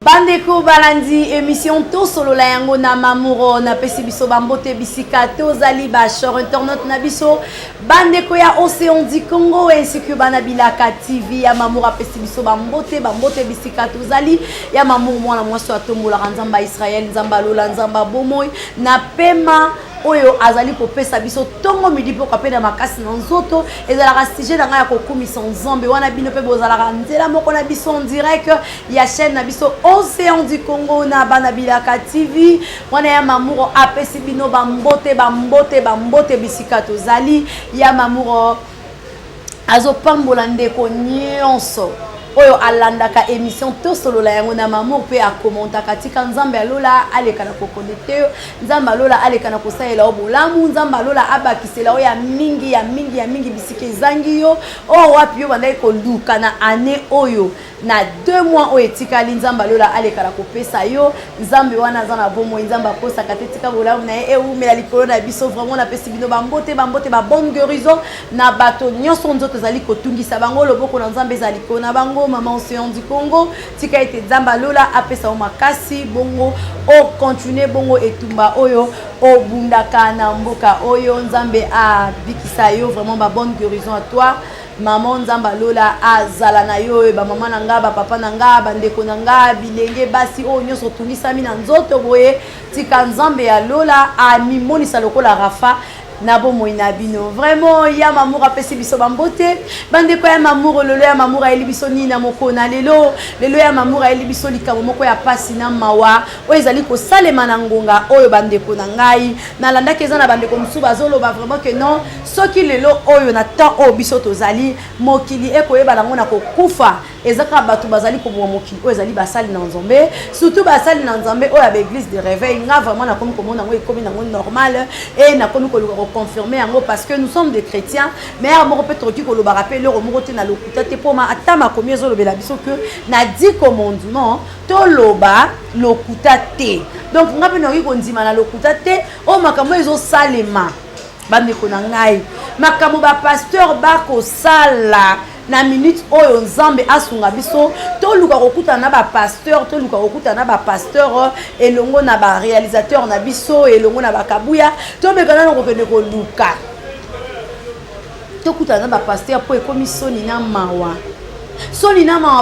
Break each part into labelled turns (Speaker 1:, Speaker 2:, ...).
Speaker 1: Bandeko balandi émission to solo la yango na mamuro na pesi biso bambote bisika to zali ba short internet na biso bandeko ya Océan du Congo ainsi que banabilaka TV ya mamura pesi biso bambote bisika to zali ya mamuru mwana mwasi atombola nzamba Israël nzamba lola nzamba bomoy na pema oyo azali kopesa biso tongo midi po kapena makasi na nzoto ezalaka sujet na nga ya kokumisa nzambe wana bino pe bozalaka nzela moko na biso en direct ya chaîne na biso Océan du Congo na banabilaka TV wana ya mamuro apesi bino bambote bisika tozali ya mamuro azopambola ndeko nyonso oyo alandaka émission to solo la yango na mamour pe akomenta katika nzambe alola aleka na kokonete nzambe alola aleka na kosalela obulamu nzambe alola abakisela oya mingi bisika ezangi yo o wapi yo bandai koluka na année oyo na 2 mois oyo etikali nzambe alola aleka na kopesa yo nzambe wana zana bomo nzambe akosa katetika bolamu na e umela likolo na biso vraiment na pesi bino bambote ba bonne guérison na bato nyonso nzoto zali kotungisa bango loboko na nzambe zali kona bango maman Océan du Congo tika ete nzambe lola apesa o makasi bongo o continuer bongo etumba oyo o bundaka na mboka oyo nzambe a bikisa yo vraiment ba bonne guérison à toi maman nzamba lola azala na yo ba mama na nga ba papa na nga ba ndeko na nga bilenge basi o nyonso tungisami na nzoto boye tika nzambe ya lola a mimonisa lokola rafa na bomo ina bino vraiment ya mamour apesi biso bambote bandeko ya mamour lelo ya mamour eli biso ni na mokona lelo ya mamour eli biso likamo moko ya pasi na mawa oyo ezali ko salema na ngonga oyo bandeko na ngai na landaki eza na bandeko musu bazoloba vraiment que non soki lelo oyo na temps oyo biso tozali mokili ekoyeba nango na kokufa ezaka bato bazali ko bwa mokili oyo ezali basali na nzambe surtout basali na nzambe oyo ya l'église de réveil nga vraiment na komi komona ngo ekomi nango normal et na komi ko confirmer yango parce que nous sommes des chrétiens mais à moko peut qui ko lo ba rappeler le moko te na lokuta te poma atama komi ezo lobela biso que na 10 commandements to loba lokuta te donc nga pe no ko ndima na lokuta te o makambo ezo salema bandeko na ngai makambo ba pasteur ba ko sala na minute oyo nzambe asunga biso to luka kokuta na ba pasteur to luka kokuta na ba pasteur elongo na ba réalisateur na biso elongo na ba kabuya to bekana na kokende ko luka to kuta na ba pasteur po ekomi soni na mawa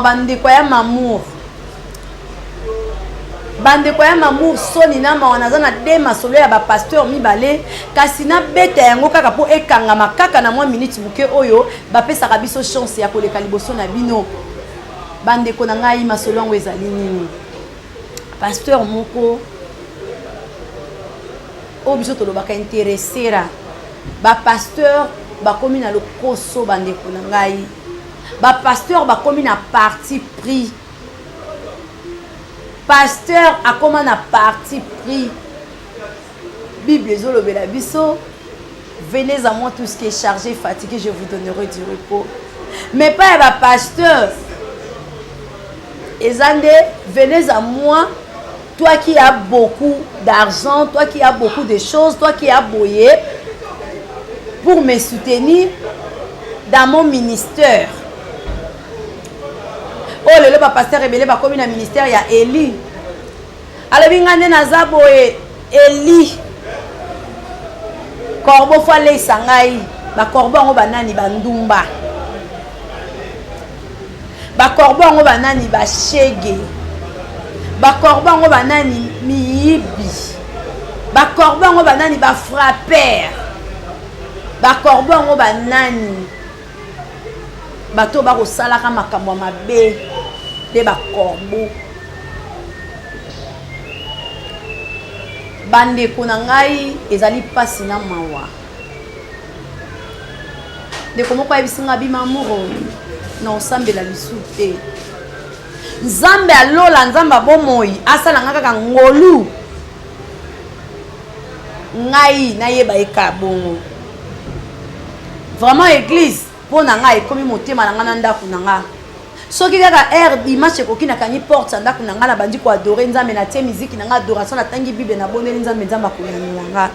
Speaker 1: bandeko ya mamour bandeko ya mamour soni na mawa nazana de masolo ya ba pasteur mibale kasi na beta yango kaka po ekanga makaka na mwa minute muke oyo bapesa ka biso chance ya koleka liboso na bino bandeko na ngai masolo yango ezali nini pasteur moko o biso tolobaka interessera ba pasteur bakomi na lokoso bandeko na ngai ba pasteur bakomi na parti pris pasteur a comme un parti pris. Bible ezolobela biso. Venez à moi tous qui est chargé, fatigué, je vous donnerai du repos. Mais pas un pasteur. Ezande, venez à moi, toi qui as beaucoup d'argent, toi qui as beaucoup de choses, toi qui as boyé, pour me soutenir dans mon ministère. Oh le pasteur rebelle ba comme na ministère ya Eli. Alobi ngane na zabo Eli. Korbo fale sangai ba korbo ngo banani bandumba. Ba korbo ngo banani ba shege. Ba korbo ngo banani miyibi. Ba korbo ngo banani ba frapper. Ba korbo ngo banani bato ba ko sala ka makambo mabe de ba korbo bande ko na ngai ezali pasi na mawa de komo kwa bisinga bimamuro na osambela lisute nzambe alola nzamba bomoi asala ngaka ka ngolu ngai na yeba ekabongo vraiment église pona nga ekomi motema na nga na ndako na nga soki kaka air dimanche ekoki na kangi porte ya ndako na nga na bandi ko adorer nzambe na tie musique na nga adoration na tangi bible na bondeli nzambe nzambe akoyanola nga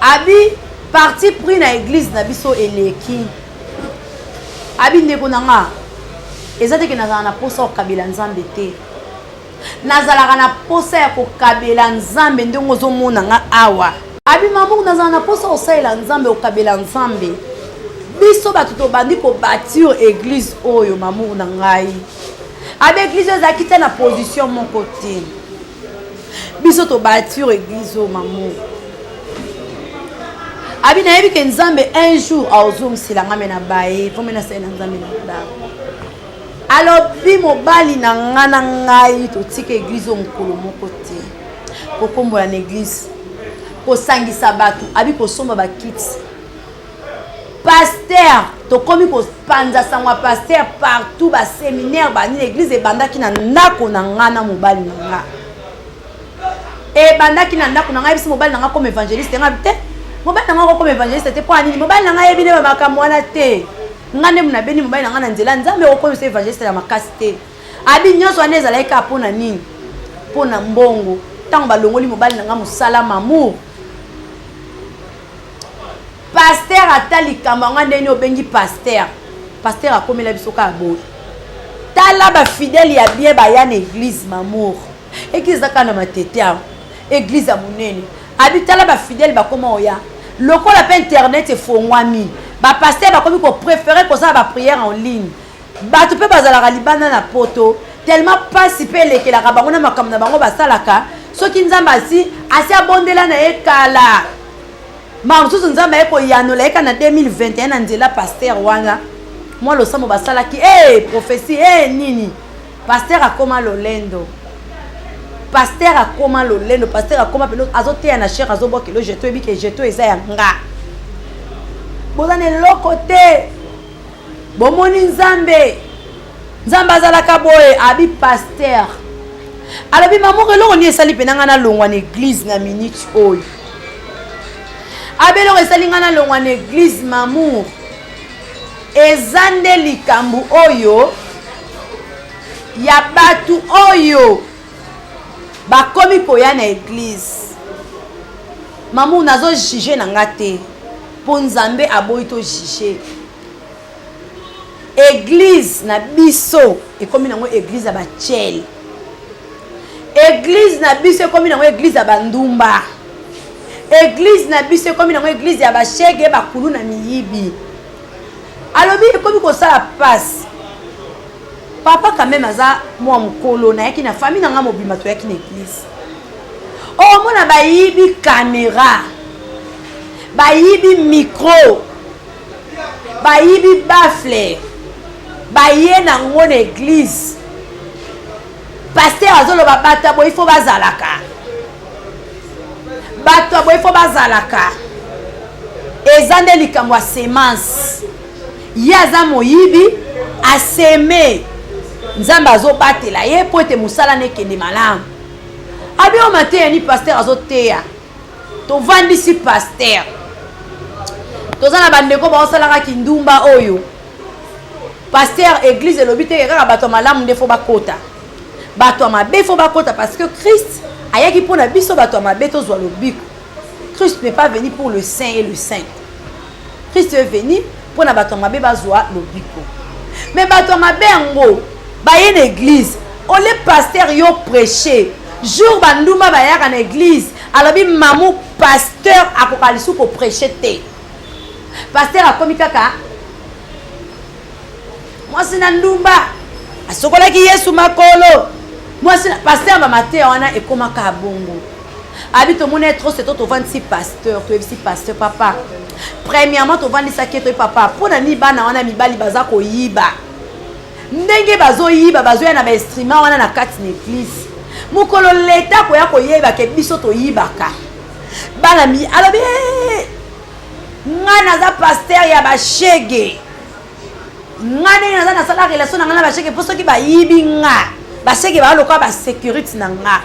Speaker 1: abi parti pris na église na biso eleki abi ndeko na nga ezate ke nazala na posa okabela nzambe te nazalaka na posa ya kokabela nzambe ndenge ozomona nga awa abi mamu nazala na posa osalela nzambe okabela nzambe biso bato tobandi kobatire église oyo mamu na ngai abi église ezalaki te na position moko te biso tobatire église oyo mamu abi nayebi ke nzambe un jour aozongisela nga me na baye fo me nasalela nzambe na ndako alobi mobali na nga na ngai totika église oyo mokolo moko te kokombola na église kosangisa bato abi kosomba bakiti paster tokomi kopanza sangwa paster partout baséminaire banini église ebandaki na ndako na nga na mobali na nga ebandaki na ndako na ngai biso mobali na nga comme évangéliste nga te mobali na nga comme évangéliste te po anini mobali na nga yebi nde bamakambo wana te nga nde muna beni mobali na nga na nzela nzambe okomisa évangéliste ya makasi te abi nyonso wana ezalaki kaka mpo na nini mpo na mbongo ntango balongoli mobali na nga mosala mamour paster ata likambo yango ndeni obengi paster akomela biso kaka boye tala bafidele ya bien baya na église mamour église ezaka na matete awa église ya monene abi tala bafidele bakoma oya lokola mpe internet efongwami bapaster bakomi kopréféré kozala baprière en ligne bato mpe bazalaka libanda na poto tellement pasi mpe elekelaka bango na makambo na bango basalaka soki nzambe asi abondela na ye kala ma mosusu nzambe aye koyanola ye ka na 2021 na nzela paster wana mwa losambo basalaki prophétie nini paster akoma lolendo paster akoma pelo azoteya na chere azobwakelo jeto ebi ke jeto eza ya nga bozana eloko te bomoni nzambe azalaka boye abi paster alobi mamoko eloko ni esali mpe nanga nalongwa na église na minute oyo abeloko esali nga nalongwa na église mamour eza nde likambo oyo ya bato oyo bakomi koya na église mamour nazojuge na nga te mpo nzambe aboyi tojuge église na biso ekomi nango église ya bachele église na biso ekomi nango église ya bandumba église na biso ekomi nango église ya bashege bakulu na miyibi alobi ekomi kosala passe papa quand même aza mwa mokolo nayaki na famille nanga mobima toyaki na église omona bayibi caméra bayibi micro bayibi bafle baye nango na église paster azoloba bato aboyi ifo bazalaka bato aboyi ifo bazalaka eza nde likambo ya semence ye aza moyibi aseme nzambe azobatela ye po ete mosala nekende malamu abio mateya ni paster azoteya tovandisi paster toza na bandeko baosalaka kindumba oyo paster église elobi te kaka bato ya malamu nde fo bakota bato ya mabe fo bakota parce que Christ ayaki mpona biso bato ya mabe tozwa lobiko Christ n'est pas venu pour le saint et le saint Christ est venu mpona bato ya mabe bazwa lobiko mais bato ya mabe yango baye na église ole paster yo prêcher jour banduma bayaka na église alobi mamu pasteur akoka lisu koprêche te paster akomi kaka mwasi na ndumba asokolaki yesu makolo mwasi na paster bamateya wana ekomaka bongo abi tomona trop c'est tovandisi pasteur toyebisi pasteur papa premièrement tovandisaki etoyi papa mpona nini bana wana mibali baza koyiba ndenge bazoyiba bazoya na bainstrument wana na kati na église mokolo leta koya koyebaka biso toyibaka bana mi alobi nga naza paster ya bashege nga ndenge naza nasala relation na nga na bashege mpo soki bayibi nga bashege baaloka basécurité na nga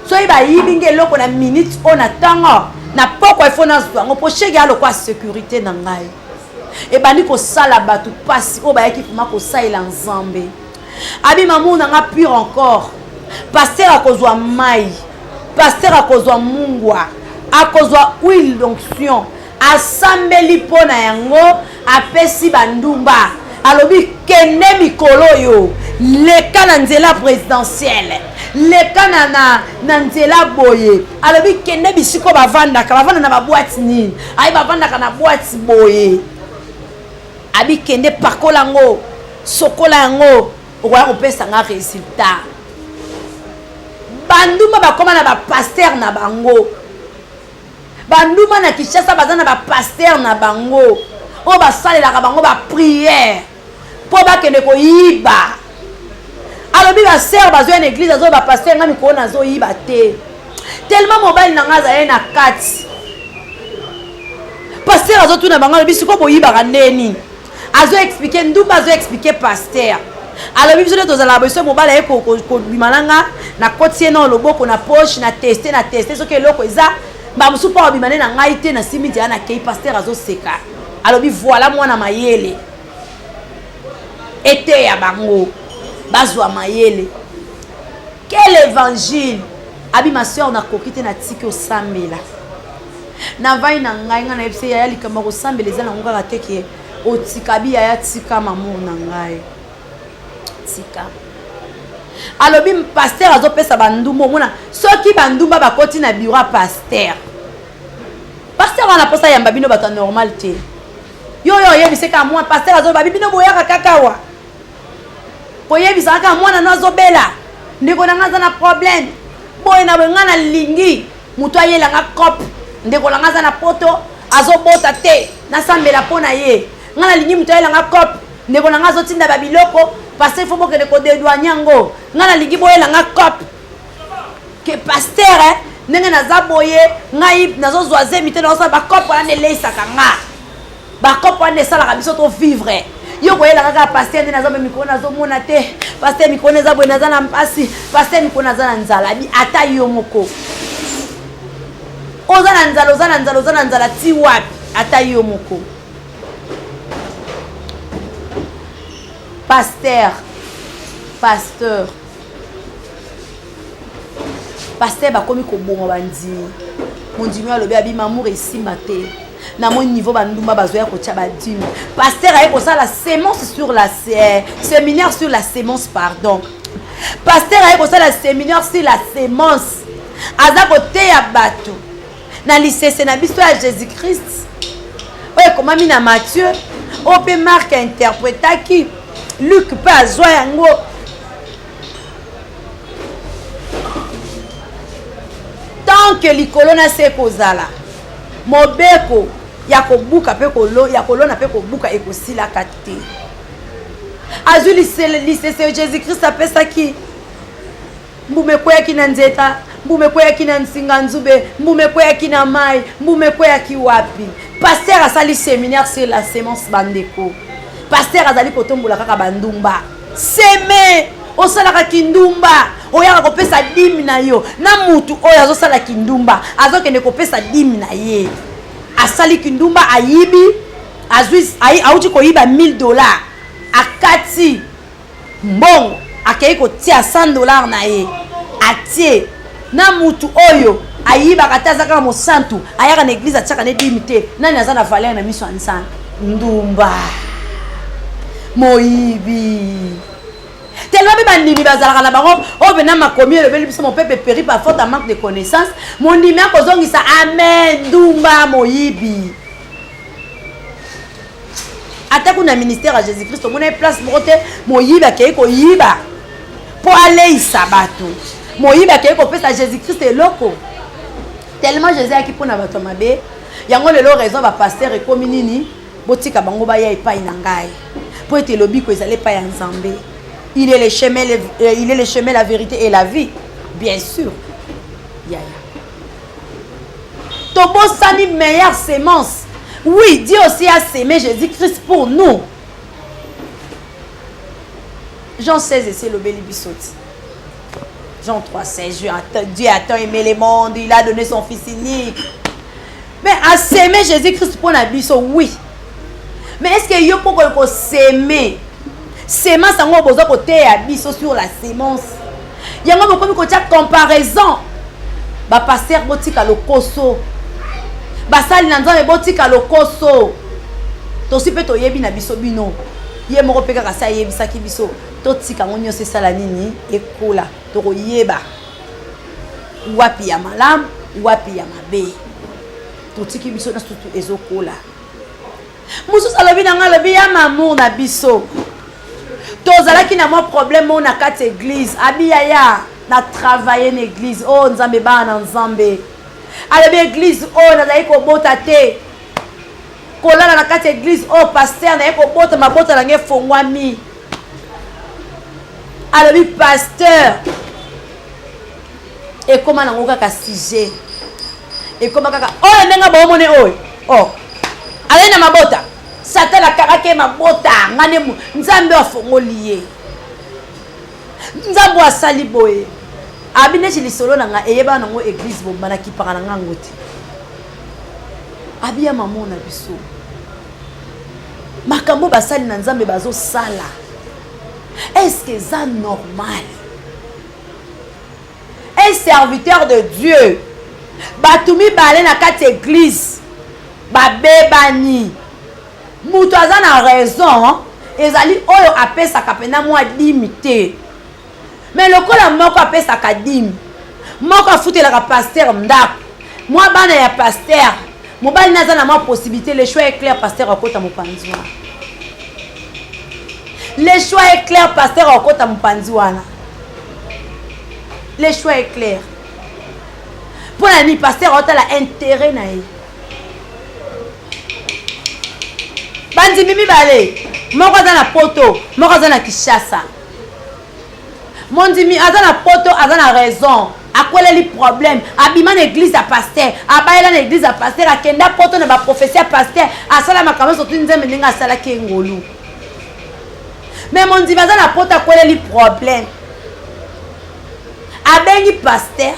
Speaker 1: soki bayibi nga eloko na minute oyo na ntango na poko ifo nazwa yango mpo shege alokwa sécurité na ngai ebandi kosala bato pasi oyo bayaki mpoma kosalela nzambe abi mamu na nga pure encore paster akozwa mai paster akozwa mungwa akozwa huile d'onction asambeli mpo na yango apesi bandumba alobi kende mikolo yo leka na nzela présidentielle leka na nzela boye alobi kende bisiko bavanda na baboîte nini ayi bavandaka na boîte boye abi kende pakola ngo sokola yango okoya kopesa nga résultat banduma bakoma na bapaster na bango banduma na Kinshasa baza na bapaster na bango oyo basalelaka bango bapriere mpo bakende koyiba alobi baser bazwa na église azoyo bapaster nga mikolo nazoyiba te tellement mobali na nga azali na kati paster azotuna bango alobi sikoyo boyibaka ndeni azoexplike ndumba azoexplike paster alobi biso nde tozala biso mobali aye kobima nanga na koti ye na loboko na poche na teste soki eloko eza bamosusu mpo babima nde na ngai te na simiti ya na kei paster azoseka alobi voilà mwana mayele ete ya bango bazwa mayele quel évangile abi ma soeur nakoki te natiki osambela navai na ngai nga na yebisa yaya likambo kosambela eza nango kaka teke otika biya ya tika mamour na ngai tika alobi paster azopesa bandumba omona soki bandumba bakoti na bureau ya paster wana posa yamba bino bato normal te yo oyebiseka mwana paster azoba bino boyaka kakawa boyebisaka mwana no azobela ndeko na nga aza na problème boye na nga na lingi moto ayelanga cope ndeko na nga aza na poto azobota te nasambela mpo na ye nga na lingi moto ayelanga cope ndeko na nga azotinda babiloko paster fo bokende kodedwanye yango nga na lingi boyelanga cope ke paster ndenge naza boye ngai nazozwa zemi te naosala bakopo wana eleisaka nga bakopo wana esalaka biso to vivre yo koyelaka kaka paster nde naza mikolo nazomona te paster mikolo eza boye naza na mpasi paster mikolo naza na nzala ata yo moko oza na nzala ti wapi ata yo moko pasteur bakomi koboma bandimi mondimi alobi abi mamour esimba te na mon niveau bandumba bazoya kotia badimi pasteur aye kosala sémence sur la séminaire sur la sémence pardon pasteur aye kosala séminaire sur la sémence aza koteya bato na lisese na biso ya Jésus Christ oyo ekomami na Matthieu oyo mpe Marc interprétaki Luc mpe azwa yango tant que likolo na se kozala mobeko ya kobuka pe ya kolona pe kobuka ekosilaka te azwi lisese Jésus Christ apesaki mbume kweyaki na nzeta mbume kweyaki na nsinga nzube mbume kweyaki na mai mbume kweyaki wapi paster asali séminaire sur la sémence bandeko paster azali kotombola kaka bandumba seme osalaka kindumba oyaka kopesa dimi na yo na mutu oyo azosala kindumba azokende kopesa dimi na ye asali kindumba ayibi auti koyiba $1000 akati mbongo akei kotia $100 na ye atie na mutu oyo ayibaka te aza kaka mosantu ayaka na eglize atiaka ne dimi te nani aza na valeur na miso ya nzambe ndumba moyibi tellement be bandimi bazalaka na bango oyo bena makomi elobeli biso mon peuple périt par faute à manque de connaissance mondimi akozongisa amen ndumba moyibi ata kuna ministère ya Jésus Christ omona place moko te moyibi akei koyiba mpo aleisa bato moyibi akei kopesa Jésus Christ eloko tellement Jésus ayaki mpona bato mabe yango lelo raison bapaster ekomi nini botika bango baya epai na ngai mpo ete lobiko ezali epai ya nzambe il est le chemin, la vérité et la vie. Bien sûr. Yaya. Tobo sani meilleure sémence. Oui, Dieu aussi a sémé Jésus-Christ pour nous. Jean 16, c'est le Bélibisoti. Jean 3, 16, Dieu a tant aimé le monde, il a donné son fils unique. Mais a sémé Jésus-Christ pour la biso, oui. Mais est-ce que yo peut s'aimer? Sémence yango bozo côté ya biso sur la sémence yango bokomi kotia comparaison ba pasteur botika lokoso basali na nzambe botika lokoso tosi pe toyebi na biso bino ye moko pe kaka sa yebisaki biso totika ngo nyonso esala nini ekola tokoyeba wapi ya malamu wapi ya mabe totiki biso na sutu ezokola mosusu alobi na nga alobi ya mamour na biso tozalaki na mwa problème oyo na kati église abiya ya na travailler na église oh nzambe bana na nzambe alobi église oyo nazali kobota te kolala na kati église oyo paster naye kobota mabota nange efongwami alobi pasteur ekoma nango kaka sujet ekoma kaka oyo ndenge bomone oyo oh alai na mabota satan akakaki mabota ngane nzambe afongoli ye nzambe asali boye abi neti lisolo na nga eyeba nango église bomba nakipaka na ngango te abi ya mamo na biso makambo basali na nzambe bazosala est-ce que ça normal un serviteur de Dieu batumi bale na kati église babebani mutu aza na raison ezali oyo apesaka pena mwa dimi te mais lokola moko apesaka dimi moko afutelaka pasteur ndako mwa bana ya pasteur mobali naza na mwa possibilité le choix est clair pasteur akota mopanzi wana le choix est clair pasteur akota mopanzi wana le choix est clair pour la ni pasteur otala intérêt na ye bandi mimi bale moko aza na poto moko aza na Kinshasa mondimi aza na poto aza na raison akweleli problème abima na église ya pasteur abayela na église ya pasteur akenda poto na ba professeur pasteur asala makambo surtout nzembe ndenge asalaki ngolu mais mondimi aza na poto akweleli problème abengi pasteur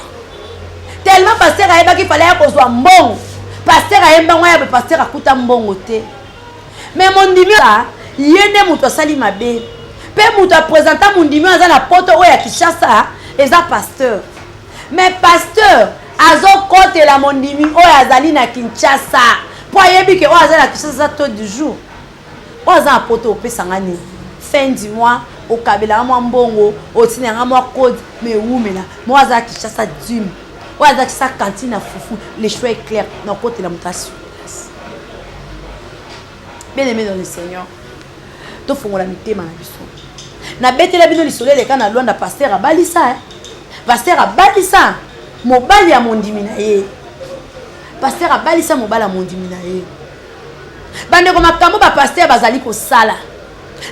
Speaker 1: tellement pasteur ayebaki fallait ya kozwa mbongo pasteur ayembango ya pasteur akuta mbongo te mais mondimi ye nde moto asali mabe mpe moto apresenta mondimi aza na poto oyo ya Kinshasa eza pasteur mais pasteur azokotela mondimi oyo azali na Kinshasa po ayebi ke oyo aza na Kinshasa to du jour oyo aza na poto opesanga nini fin du mois okabelanga mwa mbongo otinanga mwa code mais wumela mo aza na Kinshasa dime oyo aza Kinshasa cantine na fufu le choix est clair na okotela moto asi bien aimé dans le Seigneur to fongola mitema na biso na betela bino lisolo eleka na lwanda pasteur abalisa pasteur abalisa mobali ya mondimi na ye pasteur abalisa mobali ya mondimi na ye bandeko makambo ba pasteur bazali kosala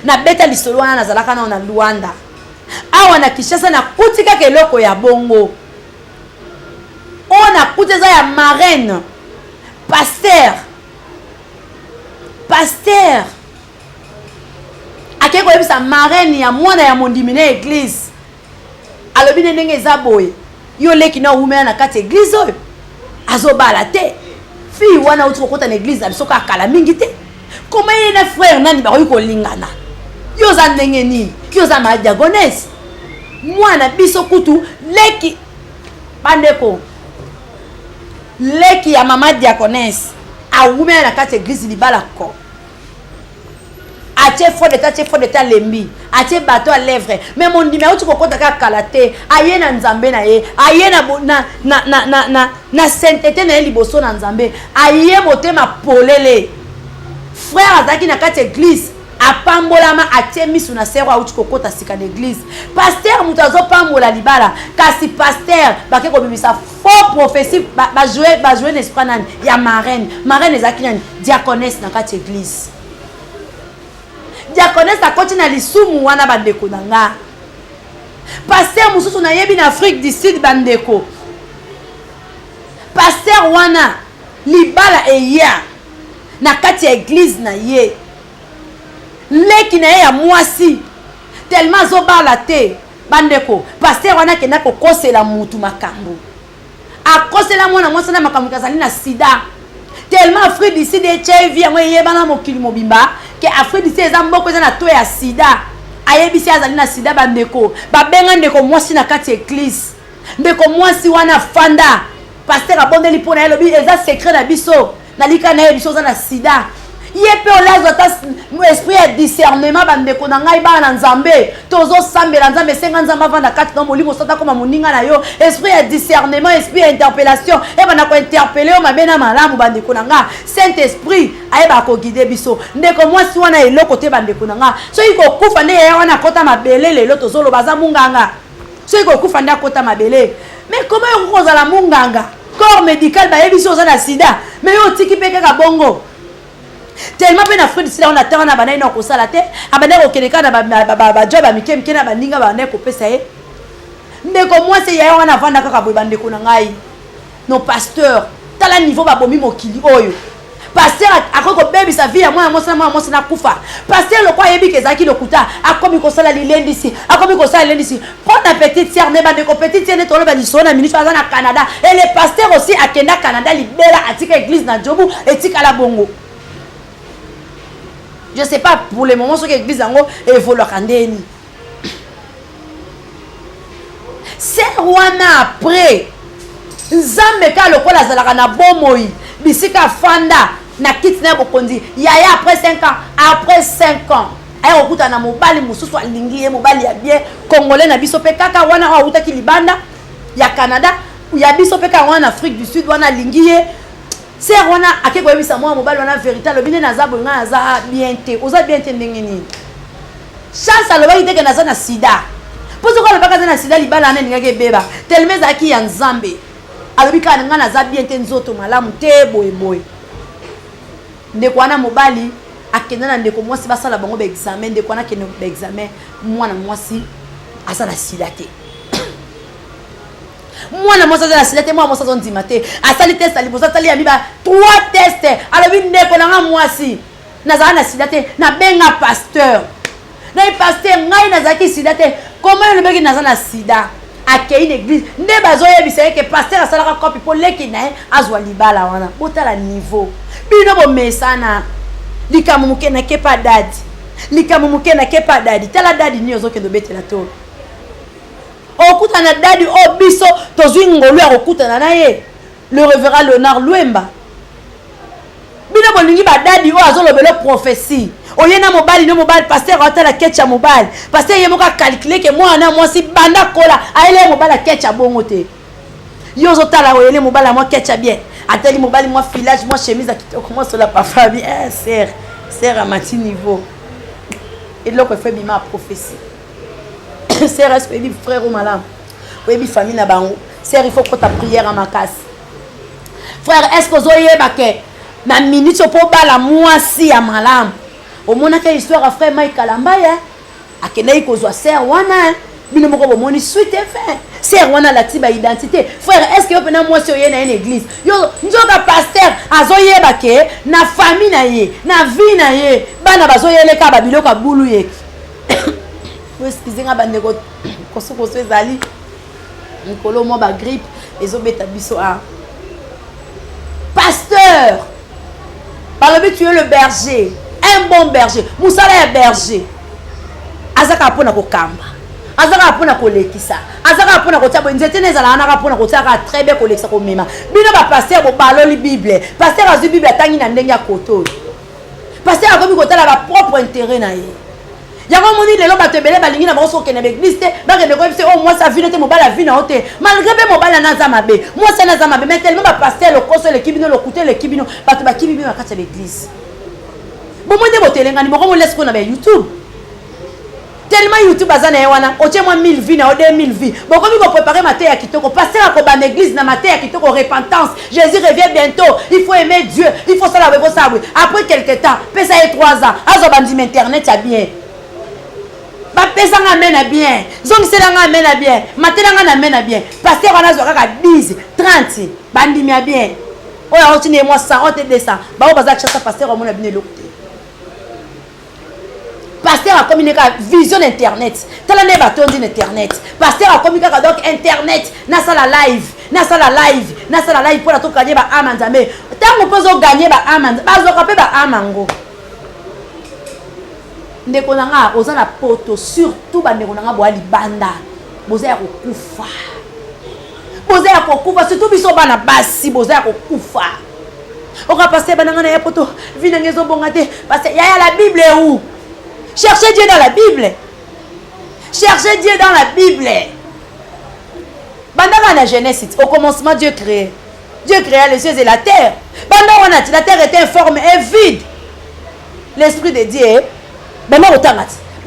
Speaker 1: na beta lisolo wana nazalaka na Luanda awa na Kinshasa na kutika keloko ya bongo ona kuteza ya marraine pasteur ake koyebisa marraine ya mwana ya mondimi na église alobi ndenge eza boye yo leki na umela na kati église oyo azobala te fille wana uti kokota na église na biso kakala mingi te koma ye na frère nani bakoki kolingana yo za ndenge nini yo za ma diagonesse mwana biso kutu leki bandeko leki ya mama diagonesse awumela na kati église libala ko atie faux de ta lembi atie bateau à lèvres mais mon numéro tu kokota ka kalate aye na nzambe na ye aye na sainteté na liboso na nzambe aye motema polele frère azaki na kati église apambolama atie misu na sero auti kokota sika na église pasteur mutazo pambola libala kasi pasteur bake ko bimisa faux prophétie ba jouer n'esprit nani ya marraine ezaki nani diaconesse na kati église diaconesse akoti na lisumu wana bandeko na nga pasteur mususu na yebi na Afrique du Sud bandeko pasteur wana libala eya na kati ya église na ye leki na ye ya mwasi tellement zobala te bandeko pasteur wana kenda kokosela mutu makambo akosela mwana mwasi na makambo kazali na sida tellement Afrique du Sud HIV yango yebana mokili mobimba ke Afrique du Sud eza mboko eza na to ya sida ayebisi azali na sida bandeko babenga ndeko mwasi na kati église ndeko mwasi wana fanda pasteur abondeli pona elobi eza secret na biso na lika na ye biso za na sida Yé pe olazo ta esprit de discernement bande ko na ngai ba na nzambe tozo sambela nzambe senga nzamba vanda kati na molimo sota koma moninga na yo esprit de discernement esprit d'interpellation e bana ko interpeller o mabena malamu bande ko na nga Saint Esprit ayeba ko guider biso ndeko mwasi wana eloko te bande ko na nga so iko kufa nde ya wana kota mabele lelo tozo lo baza munganga so iko kufa nda kota mabele mais comment on cause la munganga corps médical ba yebi so za na sida mais yo tiki pe ka bongo tellement pe na frère sida on attend na bana ina ko sala te abana ko keleka na ba job amike mike na baninga bana ko pesa ye ndeko mwasi ya wana vanda kaka boy bande ko na ngai no pasteur tala niveau ba bomi mokili oyo pasteur akoko baby sa vie ya moi na kufa pasteur le kwa yebi kezaki lokuta akomi ko sala lilendisi akomi ko sala lilendisi prends ta petite sœur ne bande ko petite sœur ne tolo ba lisona minute aza na Canada et le pasteur aussi akenda Canada libera atika église na Jobu etika la bongo je sais pas pour le moment ce que l'église ango évolue kandeni c'est wana après nzambe ka lokola zalaka na bomoi bisika fanda na kitna bokondi yaya après 5 ans après 5 ans ay okuta na mobali mususu alingi ye mobali ya bien congolais na biso pe kaka wana wa utaki libanda ya Canada ya biso pe ka wana Afrique du Sud wana lingi ye c'est wana akeko yebisa moi mobali wana vérité le bine na zabo nga za bien te oza bien te ndengeni chance aloba iteke na za na sida pozo ko aloba na sida libala na ningake beba tellement zaki ya nzambe alobi ka nga na za bien te nzoto malamu te boy ndeko wana mobali akenda na ndeko mwasi basala bango ba examen ndeko wana kende ba examen mwana mwasi asala sida te mwana mwasi asala sida te mwana mwasi azondima te asali test alibosa tali ya miba 3 tests alobi ndeko na nga mwasi nazala na sida te na benga pasteur na pasteur ngai nazaki sida te comment le beki nazala na sida akei une église nde bazoyebisa ke pasteur asalaka kopi po leki na ye azwa libala wana botala niveau bino bomesana likamu muke na kepa dadi likamu muke na kepa dadi tala dadi ni ozokendo betela to okuta na dadi o biso tozwi ngolu ya kokutana na ye le révérend Léonard Lwemba bino bolingi ba dadi o azolobela prophétie oyena mobali no mobali pasteur atala ketcha mobali pasteur yemoka calculer ke mwana mwasi banda kola aele mobali ketcha bongo te yozo tala oyele mobali moi ketcha bien ateli mobali moi filage moi chemise à kitoko moi sola parfum bien sert à mati niveau et loko fait bima prophétie sert est bi frère ou malam ou bi famille na bango sert il faut que ta prière à ma casse frère est-ce que ozoyeba ke na minute po bala mwasi ya malam au mona ka histoire à frère Mike Kalambaya akenei kozwa sœur wana bino moko bomoni suite fin sœur wana la tiba identité frère est-ce que pena mwasi oyena une église yo njoka pasteur azoyeba ke na famille na ye na vie na ye bana bazoyeleka babiloko ka bulu ye excusez nga bande ko kosoko ezali nkolo mo ba grippe ezobeta biso a pasteur balobi tu es le berger un bon berger musala ya berger azaka pona ko kamba azaka pona ko lekisa azaka pona ko tabo nzete nezala na pona ko tsaka très bien ko lekisa ko mema bino ba pasteur bo baloli bible pasteur azu bible atangi na ndenge ya koto pasteur akomi ko tala ba propre intérêt na ye yango moni lelo batebele balingi na baso ke na église te ba ke ko se au moins sa vie te mobala vie na hote malgré be mobala na za mabe moi ça na za mabe mais tellement ba pasteur le koso le kibino le couter le kibino bato ba kibino na kati ya église bon moi de botelenga ni moko mo laisse ko na ba YouTube tellement YouTube azana yewana otie moi 1000 vies na 2000 vies bon comme il faut préparer matin ya kitoko pasteur ko ba église na matin ya kitoko repentance Jésus revient bientôt il faut aimer Dieu il faut ça la bevo ça après quelque temps pesa y 3 ans azo bandi internet ya bien ba pesa nga mena bien zongi sela nga mena bien matela nga na mena bien pasteur wana zo kaka 10 30 bandi mia bien oya otine moi 100 on te 200 ba o bazak chata pasteur o mona bien lokte pasteur a communiqué vision internet tala ne batondi internet pasteur a communiqué donc internet na sala live pour la to gagner ba amanzame tango pozo gagner ba amanza bazo kapé ba amango ndeko nanga oza na poto surtout ba ndeko nanga bo ali banda boza ya kokufa surtout biso bana basi boza ya kokufa On va passer banana ya poto. Vinangezo bongate. Parce qu'il y a la Bible est où? Cherchez Dieu dans la Bible. Cherchez Dieu dans la Bible. Pendant la Genèse, au commencement, Dieu créait. Dieu créa les cieux et la terre. Pendant la terre était informe et vide. L'esprit de Dieu, ben non, autant.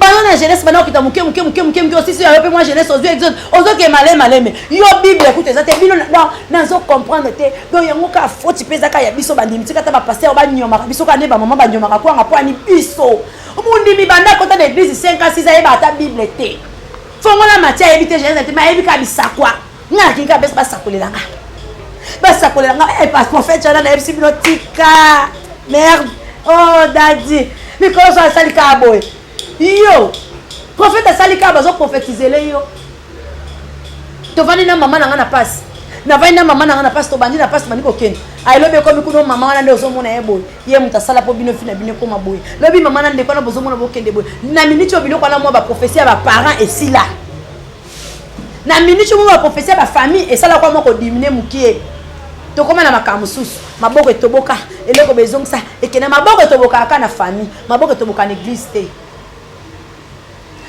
Speaker 1: Pendant la Genèse, maintenant, qui t'a aussi, si moi Genèse, aux yeux exode, aux yeux qui est malé, mais yo Bible, écoutez, ça t'es bien, non, comprendre, donc il y a un cas, faut tu peux ça, il y a biso bandimi, tu vas passer au bagnon, biso kané, maman, bagnon, quoi, on a ni biso. Mundi banda kota de l'église 5 à 6 ans ba Bible té. Fongo la matière éviter Genèse ma évika bisakwa. Nga kinga bes ba sakolelanga. Ba sakolelanga e pas prophète jana na FC binotika. Merde. Oh daddy. Mikolo so salika boy. Yo. Prophète salika bazo prophétiser le yo. To vani na mama na passe. Na vai na mama na passe to bandi na passe bandi ko ken. Ai lobi ko mikuno mama na ndezo mona ebo. Ye mutasala po bino fina bino ko maboy. Lobi mama na ndeko na bozo mona bokende boy. Na minute obilo ko na mo ba prophétie ba parents et si là. Na minute mo ba prophétie ba famille et ça la ko mo ko diminuer mukie. To koma na makamu susu. Maboko etoboka eloko bezongsa ekena maboko etoboka aka na famille. Maboko etoboka na église te.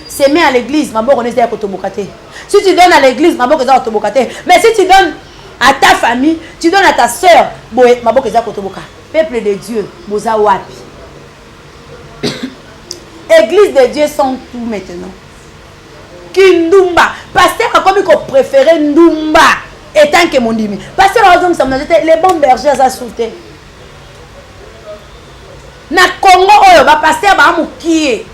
Speaker 1: S'aimer à l'église, maboko ne zaya ko toboka te. Si tu donnes à l'église, maboko zaya ko toboka te. Mais si tu donnes à ta famille, tu donnes à ta soeur, boé, maboko zaya ko toboka. Peuple de Dieu, boza wapi. Église de Dieu sont tout maintenant. Kindumba, pasteur a comme qu'on préférait Ndumba étant que mon dimi. Pasteur a dit les bons bergers à sauter. Na Congo oyo ba pasteur ba mukie.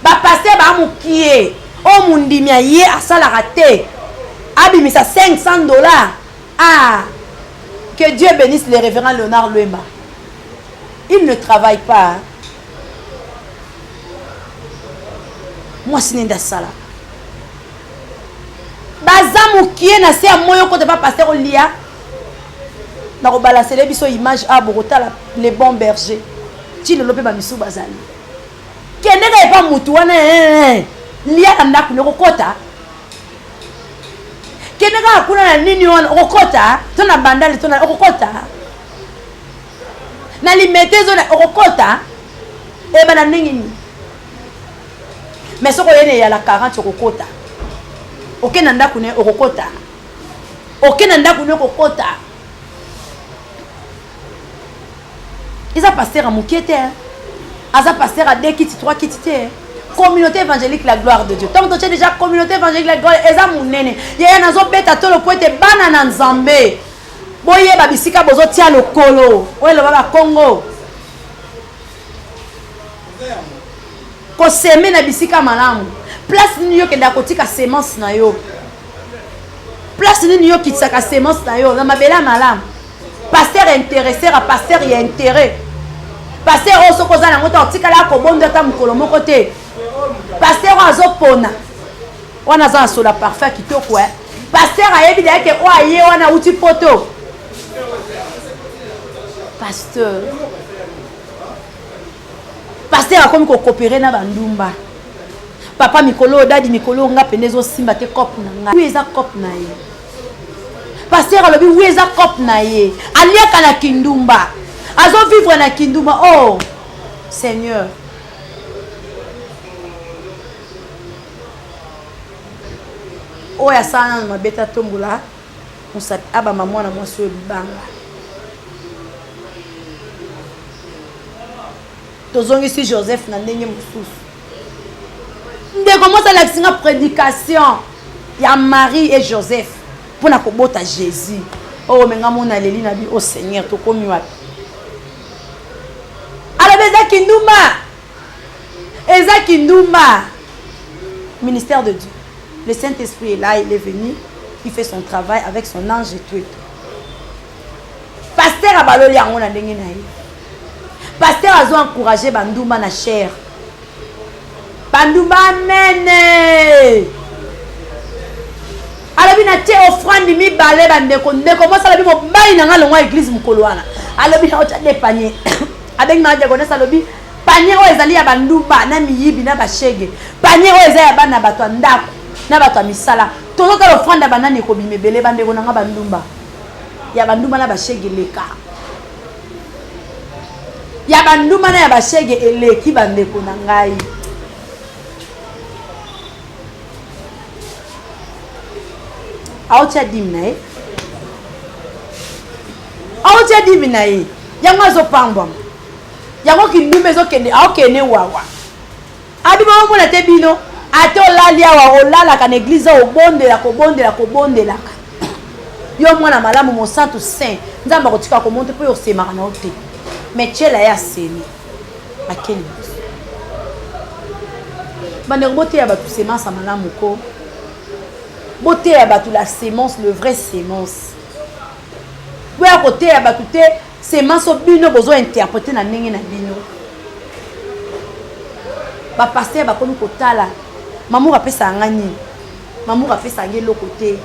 Speaker 1: Ba pasteur ba mukie. O mundimi ye asala raté. Abimisa $500. Ah, que Dieu bénisse le révérend Léonard Luemba. Il ne travaille pas. Moi, c'est une sala. Bazamu qui est nassé à moi, quand tu vas passer au lia. Dans le balancer les biso image à Bogota les bons bergers. Tu ne l'opé pas misou bazali. Qui n'est pas moutouane. Lia n'a pas de kota. Qui n'est pas kuna nini on okota. Ton a bandal ton a okota. Na limete zone okota. E bana ningini. Mais ce qu'il y a la 40 okota. Ok nanda kune okota. Ok nanda kune okota. Ils a passé à Moukete. Ils a passé à 2 kits, 3 kits. Communauté évangélique la gloire de Dieu. Tant que tu es déjà communauté évangélique la gloire, ils a mon nene. Il y a un autre bête à tout le point de banana nzambe. Boye babisika bozo tia le kolo. Ouais le baba Congo. Ko seme na bisika malamu. Place ni yo kenda kotika semence na yo. Place ni yo kitsaka semence na yo na mabela malamu. Pasteur intéressé à pasteur y a intérêt. Pasteur oso koza na ngota otika la ko bonda ta mukolo moko te. Pasteur azopona. Wana za so la parfait kitoko eh. Pasteur ayebi de ke o aye wana uti poto. Pasteur. Pasteur a comme coopérer na bandumba. Papa mikolo dadi mikolo nga penezo simba te cop na nga. Oui eza cop na ye. Pasteur alobi oui eza cop na ye. Aliaka na kindumba. Azo vivre na kindumba. Oh Seigneur. Oh ya sana na mabeta tombula. Musa aba maman na moi sur banga. Tozongi si Joseph na ndenge mususu. Ndé commence à la prédication. Il y a Marie et Joseph pour na kobota Jésus. Oh menga mona leli na bi au Seigneur to komi wapi. Alors Eza Kindumba. Ministère de Dieu. Le Saint-Esprit est là, il est venu, il fait son travail avec son ange et tout. Pasteur abaloli yango na ndenge na ye. Pasteur a encouragé Bandumba na chair. Bandumba nene. Alobi na tie offrande mi balé bandeko ndeko mo sala bi mo bayi na ngalongwa église mukoloana. Alobi na ota dépanier. Avec ma diagonale alobi panier o ezali ya Bandumba na miyibi na bashege. Panier o ezali ya bana bato ndako na bato misala. Tozoka offrande banani ko bimebele bandeko na Bandumba. Ya Bandumba na bashege leka. ya banduma na ya bashege eleki bandeko na ngai. Aocha dimna aocha dimna yango azopambwa yango kindume ezokende aokende wawa abima omona te bino ate olali awa olalaka na eglize kobondelaka yo mwana malamu mosantu saint nzambe akotika komonte mpo yosemaka na yo te mais tiela ye aseni akeli bandeko boteya bato semence malamu ko boteya bato la semence, le vrai semence boya koteya bato te semence bino bozo interpréter na ndenge na bino bapaster bakomi kotala mamour apesa nga nini mamour apesa nga eloko te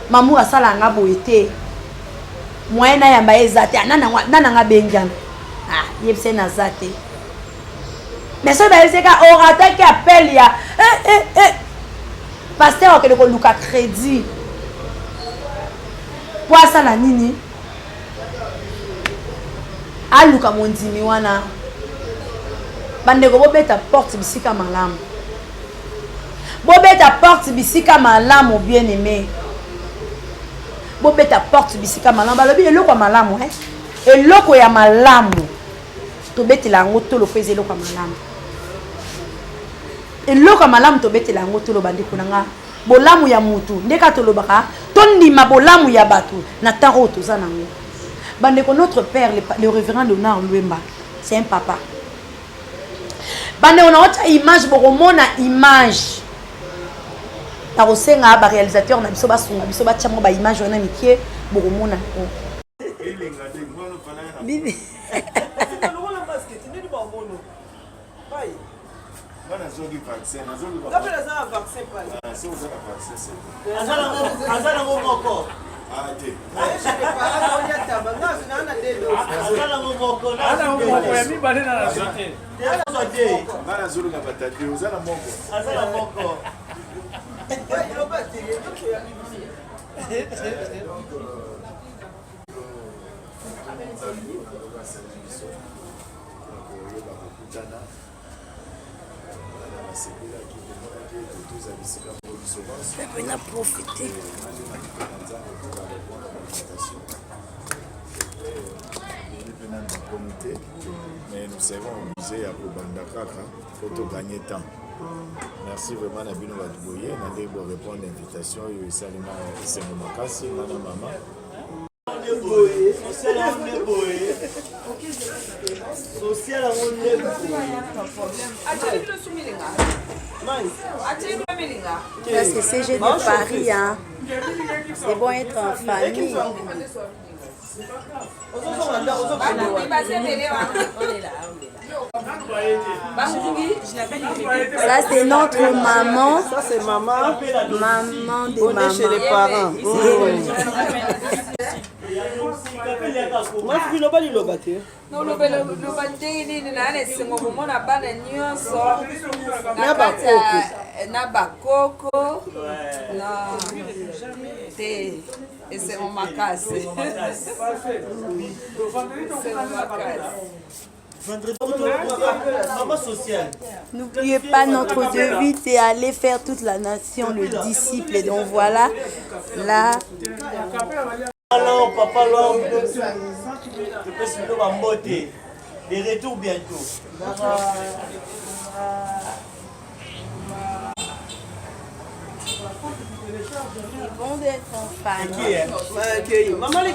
Speaker 1: mamour asala nga boye te moyen na yamba eza te nana nga benjana yebise naza te mais soki bayebiseka orateur ki appelle ya pasteur okende koluka crédit po asala nini aluka mondimi wana bandeko bobeta porte bisika malamu bobeta porte bisika malamu bien aimé bobeta porte bisika malamu balobi eloko ya malamu eloko ya malamu tobetela yango tolo mpo eza eloko ya malamu eloko ya malamu tobetela yango tolo bandeko na nga bolamu ya mutu ndeka tolobaka tondima bolamu ya bato na temps oyo toza nango bandeko notre père le révérend Léonard Lwemba c'est un papa bandeko na ota image bokomona image takosenga baréalisateur na biso basunga biso batiamo baimage wana mikie bokomona bibi on a profité.
Speaker 2: Mais nous serons obligés à pour gagner temps. Merci vraiment à Bino Badouboye. Nous allons répondre à l'invitation. C'est mon cas, c'est madame maman.
Speaker 1: Ça c'est CG de Paris, hein. C'est bon être en famille. Ça c'est notre maman.
Speaker 3: Ça c'est maman.
Speaker 1: Maman de
Speaker 3: On
Speaker 1: maman.
Speaker 3: est chez les parents. Moi je suis le bâti.
Speaker 4: No lobelo lobandeli ni na esengo komona bana nyonso na bakoko na te esengo makasi
Speaker 1: N'oubliez pas notre devise, c'est aller faire toute la nation le disciple. Et donc voilà, là.
Speaker 5: Alors, papa, l'homme, de retour bientôt.
Speaker 1: Ils vont être en famille.
Speaker 3: Maman les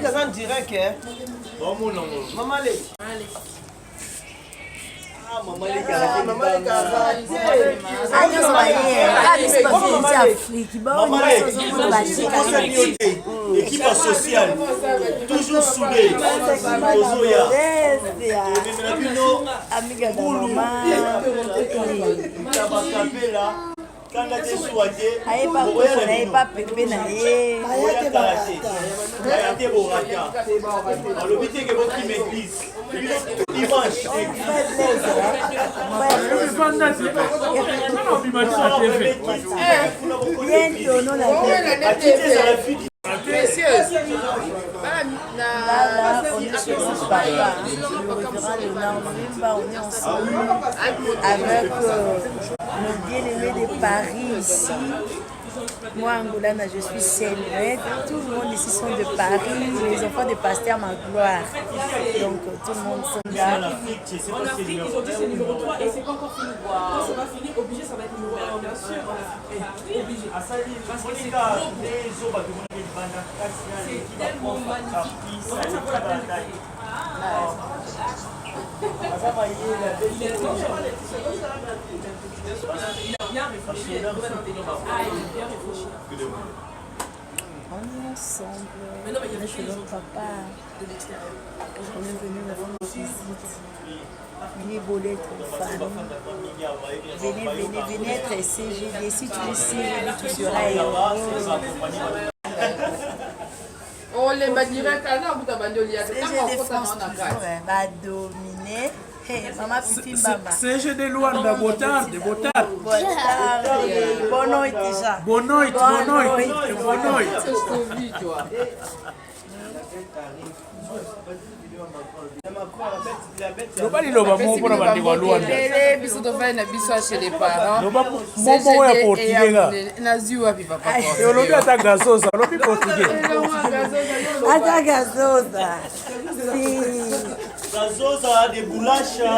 Speaker 3: gazans direct. Maman les. Maman les
Speaker 5: équipe sociale, toujours soudée. Quand tu es souhaité, tu
Speaker 1: pas pépé na ye.
Speaker 5: le but est que votre maîtrise. Dimanche.
Speaker 1: Bientôt, non, la
Speaker 4: précieuse.
Speaker 1: Là, on est chez mon papa, le révérend Léonard Mbemba, on est ensemble avec nos bien-aimés de Paris ici. Moi, Angolana, je suis célèbre. Tout le monde ici sont de Paris, les enfants de Pasteur Magloire. Donc, tout le monde sont là.
Speaker 5: On a fait, aujourd'hui c'est numéro 3 et c'est pas encore fini. C'est pas fini, obligé, ça va être numéro 1, bien sûr. Obligé. Parce que c'est tellement magnifique.
Speaker 1: On est ensemble. On est chez notre papa. On est venu nous rendre visite. Venez voler être famille. Venez être CGD. Si tu es CGD, tu seras heureux.
Speaker 4: Oh, les direct, alors vous avez dit
Speaker 1: CGD France va dominer. Hey, maman Pipi Baba.
Speaker 6: CGD Luanda, Botard.
Speaker 1: Bonne nuit déjà.
Speaker 6: Bonne nuit. Nobody loba mo pona bandi wa Luanda.
Speaker 4: Les biso to faire na biso chez les parents.
Speaker 6: Loba mo ya portugais ga.
Speaker 4: Na ziwa pipa papa.
Speaker 6: Et lobi ata gazosa, lobi portugais.
Speaker 1: Ata gazosa. Si.
Speaker 3: Gazosa de boulacha.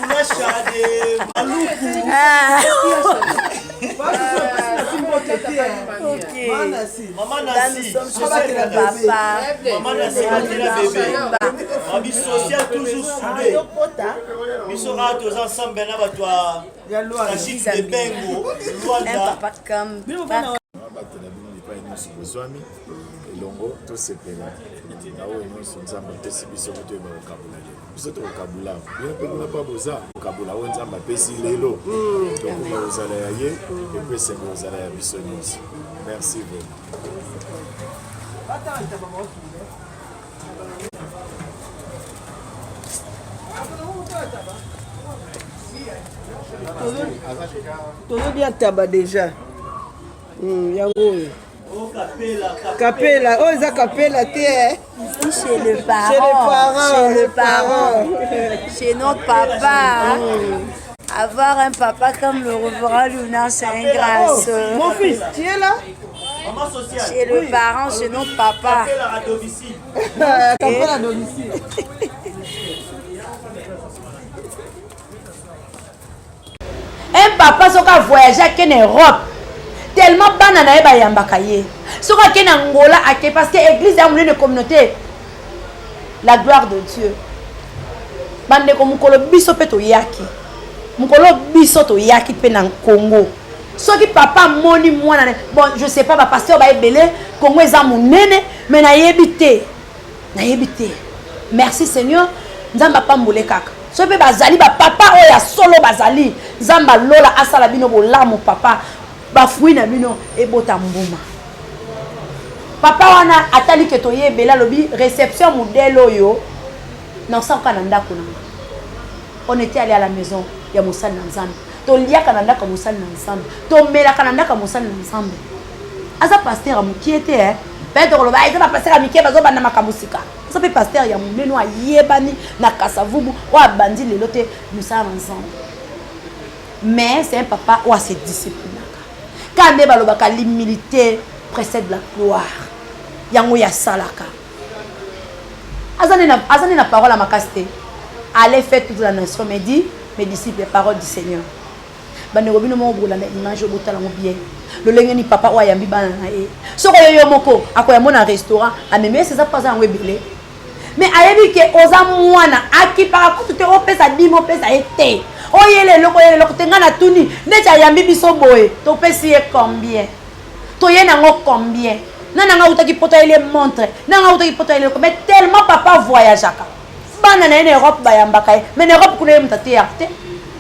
Speaker 3: Boulacha de maluku.
Speaker 1: Ok.
Speaker 3: Maman
Speaker 1: Là, nous
Speaker 3: Nassi.
Speaker 1: sommes chez le papa.
Speaker 3: Maman Nassi, bébé. Maman social toujours soudé. Ils sont là tous ensemble, la chute de Bengo,
Speaker 1: Un
Speaker 3: Luanda.
Speaker 1: papa comme
Speaker 2: elongo tosepela nawe nyonso nzambe apesi biso ko toyeba kokabula lelo biso tokokabula bino mpe kuna mpa boza kokabula oyo nzambe apesi lelo tokoka kozala ya ye epo esengo kozala ya biso nyonso merci
Speaker 3: Tout bien taba déjà. Yango. Capella, oh ils a capella t'es.
Speaker 1: ici chez le parent, chez notre papa. Avoir un papa comme le révérend Léonard, c'est une grâce.
Speaker 3: Mon fils, tu es là?
Speaker 1: Chez le parent, chez notre papa.
Speaker 3: À domicile.
Speaker 1: Capella
Speaker 3: à domicile.
Speaker 1: Un papa qui a voyagé en Europe, tellement banana e bayambaka ye. Soka ke na Angola ake parce que l'église a une communauté. La gloire de Dieu. Bande ko mukolo biso pe to yaki. Mukolo biso to yaki pe na Congo. Soki papa moni mwana bon je sais pas ba pasteur ba ebele Congo eza munene mais na yebite. Na yebite. Merci Seigneur. Nzamba pambole kaka. So pe bazali ba papa oya solo bazali. Nzamba lola asala bino bolamu papa. Ba fui na bino ebota mbuma. Papa wana atali ke to yebela lobi réception modèle oyo. Non ça kana ndako na. On était allé à la maison ya Moussa Nzambe. To lia kana ndaka Moussa Nzambe. To mela kana ndaka Moussa Nzambe. Asa pasteur amukiete Pedro lo ba eza ba pasteur amike bazo bana makamusika. Ça peut pasteur ya muneno ayebani na kasavubu wa bandi lelo te Moussa Nzambe. Mais c'est un papa ou assez discipliné. Quand on balobaka l'humilité précède la gloire. Yango ya salaka. Azane na parole à makaste. Allez faire toute la nation me dit mes disciples les paroles du Seigneur. Bane robino mo bola na image obotala mo bien. Le lengeni papa wa yambi bana na e. Soko yo moko akoya mona restaurant ameme c'est ça pas en webele. Mais ayebi ke oza mwana aki para ko te opesa dimo pesa ete. Oyele loko tenga na tuni ndecha yambi biso boye to pesi e combien. To ye nango combien. Nanga utaki poto ile montre. Nanga utaki poto ile mais tellement papa voyageaka. Bana na en Europe bayambaka mais en Europe kuna mtati arte.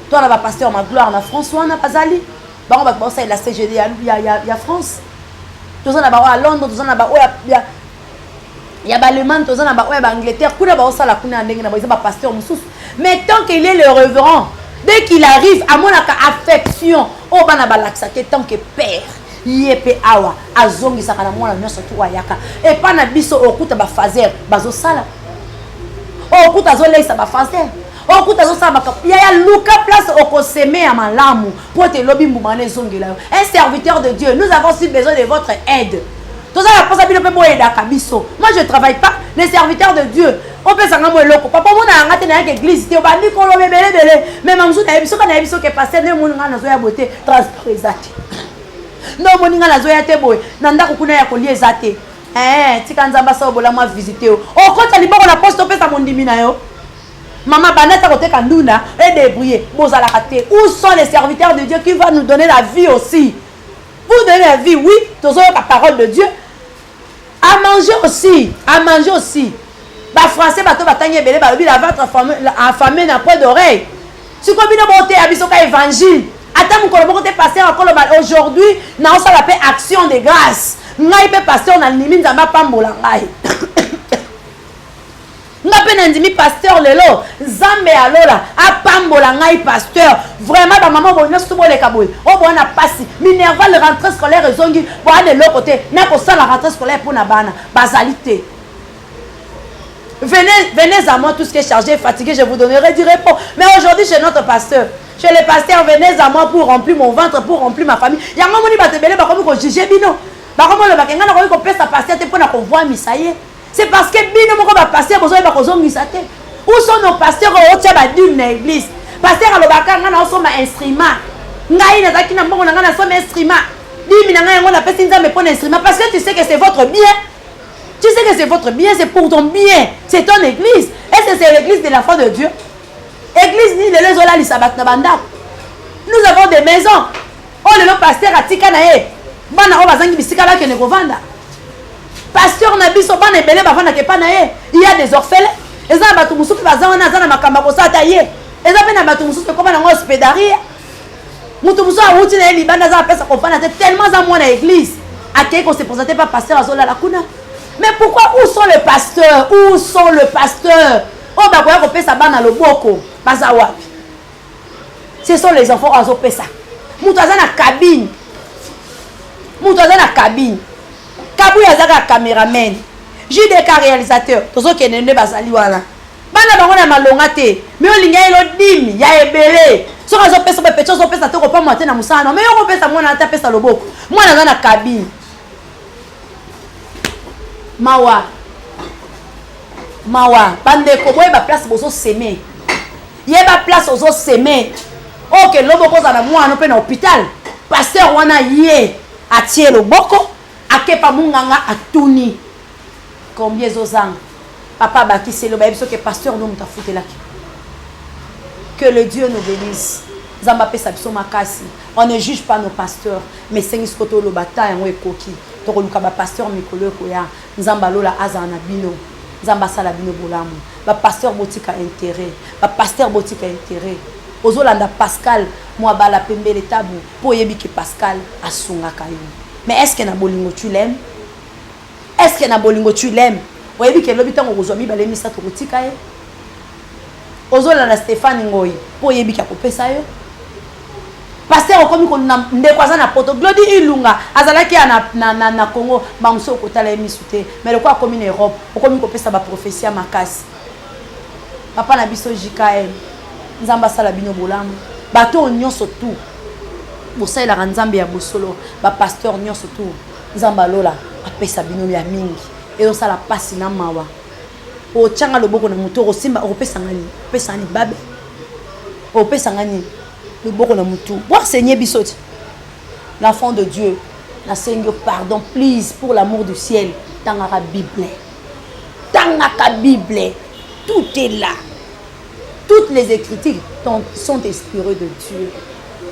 Speaker 1: Toi là va pasteur ma gloire na François na bazali. Bango ba bossa la CGD ya France. Toza na ba à Londres, toza na ba ya Balemagne, toza na ba Angleterre, kuna ba osala kuna ndenge na ba pasteur mususu. Mais tant qu'il est le révérend, dès qu'il arrive à mon affection, oh bana ba laxaté tant que père. yepe awa azongi sakana mwana nyoso tu ayaka et pas na biso okuta ba fazer bazo sala okuta zo leisa ba fazer okuta zo sala ya luka place okoseme ya malamu pour te lobi mbumane zongela un serviteur de Dieu nous avons aussi besoin de votre aide. Moi je ne travaille pas, les serviteurs de Dieu. On peut s'en aller loco. Papa, on a raté dans l'église. On va dire qu'on va belé. Mais maman, on a vu que pasteur ne moun nga nazoya beauté transparente. Non, mon nga nazoya te boy. Nanda kokuna ya kolie zate. Tika nzamba sa obola moi visiter. Oh, quand tu libère la poste, on peut sa mondimi na yo. Maman banata kote kanduna et débrouiller. Bozala raté. Où sont les serviteurs de Dieu qui vont nous donner la vie aussi? Vous donnez la vie, oui, tous la parole de Dieu. À manger aussi, à manger aussi. Bah français bateau batanye belé ba la votre affamé n'a point d'oreille. Si comme une bonté abisoka évangile. Attends mon colombo côté passer encore aujourd'hui, na on ça l'appelle action de grâce. Ngai pe passer on a limite nzamba pambola ngai. Ngape nandimi pasteur lelo zambe alola apambola ngai pasteur vraiment ba maman bonne so bolé kaboy o bona passi minerva le rentrée scolaire ezongi bo de l'autre côté na ko ça la rentrée scolaire pour na bana basalité. Venez à moi tous qui est chargé fatigué je vous donnerai du repos. Mais aujourd'hui chez notre pasteur, chez les pasteurs, venez à moi pour remplir mon ventre, pour remplir ma famille. Yango moni ba te belé ba comme ko juger bino. Ba comme le bakenga na ko pesa pasteur te pour na ko voir misaye. C'est parce que bino moko ba pasteur besoin ba kozongisa te. Où sont nos pasteurs au tia ba dîme na église? Pasteur alobaka nga na osoma instrument. Ngai na zaki na mbongo na nga na soma instrument. Dîme na nga ngo na pesi nzambe pour instrument parce que tu sais que c'est votre bien. Tu sais que c'est votre bien, c'est pour ton bien. C'est ton église. Est-ce que c'est l'église de la foi de Dieu? Église ni de l'ézola li sabat na banda. Nous avons des maisons. Oh le pasteur a tika na ye. Bana o bazangi bisika ba ke ne kovanda. Pasteur na biso bana ebele bavanda ke pa na ye. Il y a des orphelins. Eza batu musuku bazana na makamba ko sata ye. Eza pe na batu musuku ko bana ngo hospitalier. Mutu musuku a wuti na libanda za pesa ko fana tellement za mwana église. Akei ko se présenter pas pasteur azola la kuna. Mais pourquoi où sont les pasteurs? Où sont les pasteurs? Oh bah quoi qu'on pesa bana le boko baza wapi? Ce sont les enfants azo pesa. Mutu aza na cabine. Mutu aza na cabine. Kabu ya zaka caméraman. JDK réalisateur. Tozo kenende bazali wana. Bana bango na malonga te. Mais olinga elo dimi ya ebele. Soka azo pesa ba pecho azo pesa te ko pa mwate na musana. Mais yo ko pesa mwana ata pesa loboko. Mwana aza na cabine. Mawa bandeko boye ba place bozo semer yeba place ozo semer OK loboko za na mwana pe na hôpital pasteur wana ye atie loboko akepa munganga atuni combien zozang papa bakisi lo ba biso que pasteur no mutafutelaki. Que le Dieu nous bénisse. Zamba pesa biso makasi. On ne juge pas nos pasteurs mais sengis koto lo bata yango ekoki. Toko luka ba pasteur mikolo ko ya nzamba lola azana bino. Nzamba sala bino bolamu. Ba pasteur botika intérêt. Ba pasteur botika intérêt. Ozolanda Pascal moi bala pembele tabu po yebi ke Pascal asunga kayo. Mais est-ce que na bolingo tu l'aimes? Est-ce que na bolingo tu l'aimes? Oyebi ke lobi tango kozwa mi bale misa to kotika ye. Ozolanda Stéphane Ngoyi po yebi ke akopesa yo. Pasteur okomi ko ndekwaza na poto Glody Ilunga azalaki na Congo ba muso kotala emisute mais le quoi comme en Europe okomi ko pesa ba prophétie makasi. Papa na biso JKM nzamba sala bino bolamu bato nyonso tout bosala la nzambe ya bosolo ba pasteur nyonso tout nzamba lola apesa bino ya mingi et on sala pasi na mawa o changa loboko na moto o simba o pesa ngani babe o pesa ngani le bon na mutu voir Seigneur bisoti l'enfant de Dieu na Seigneur pardon please pour l'amour du ciel tangaka Bible tout est là, toutes les écritures sont inspirées de Dieu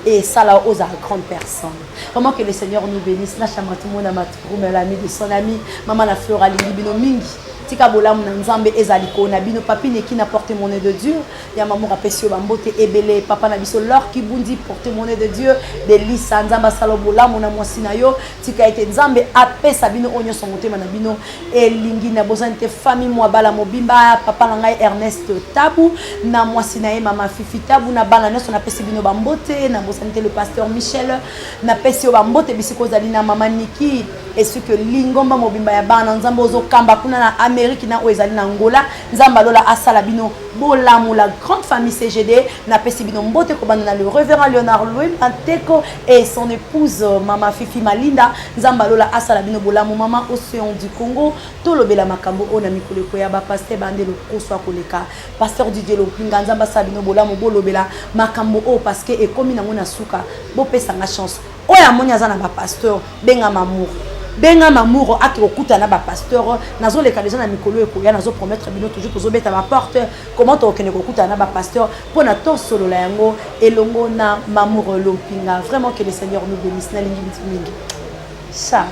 Speaker 1: et ça là aux grandes personnes. Vraiment que le Seigneur nous bénisse. Na chamatu mona matru mais l'ami de son ami maman la Flora Lili bino mingi tika bolamu na nzambe ezali ko na bino papi neki na porte-monnaie de Dieu ya mamour apesio bambote ebele papa na biso lor ki bundi porte-monnaie de Dieu de lisa nzamba salo bolamu na mwasi na yo tika ete nzambe apesa bino onyo son motema na bino elingi na bozante famille moi bala mobimba papa na ngai Ernest Tabu na mwasi na ye mama Fifi Tabu na bana nyonso na pesi bino bambote na bozante le pasteur Michel na pesi bambote bisiko zali na mama Niki et ce que lingomba mobimba ya bana nzambe ozo kamba kuna na Amérique na oezali na Angola nzamba lola asala bino bolamu la grande famille CGD na pesi bino mbote ko bana le révérend Léonard Louis Manteko et son épouse mama Fifi Malinda nzamba lola asala bino bolamu mama Océan du Congo tolobela makambo ona mikolo ko ya ba pasteur bandelo koswa koleka pasteur Didier Lopinga nzamba sabino bolamu bolobela makambo o parce que e komi na ngona suka bo pesa nga chance oya monya za na ba pasteur benga mamour benga mamour aki okuta na ba pasteur nazo leka déjà na mikolo ekoya nazo promettre bino toujours tozo beta ba porte comment to okene okuta na ba pasteur pona to solo la yango elongo na mamour Lopinga vraiment que le Seigneur nous bénisse na lingi mingi ça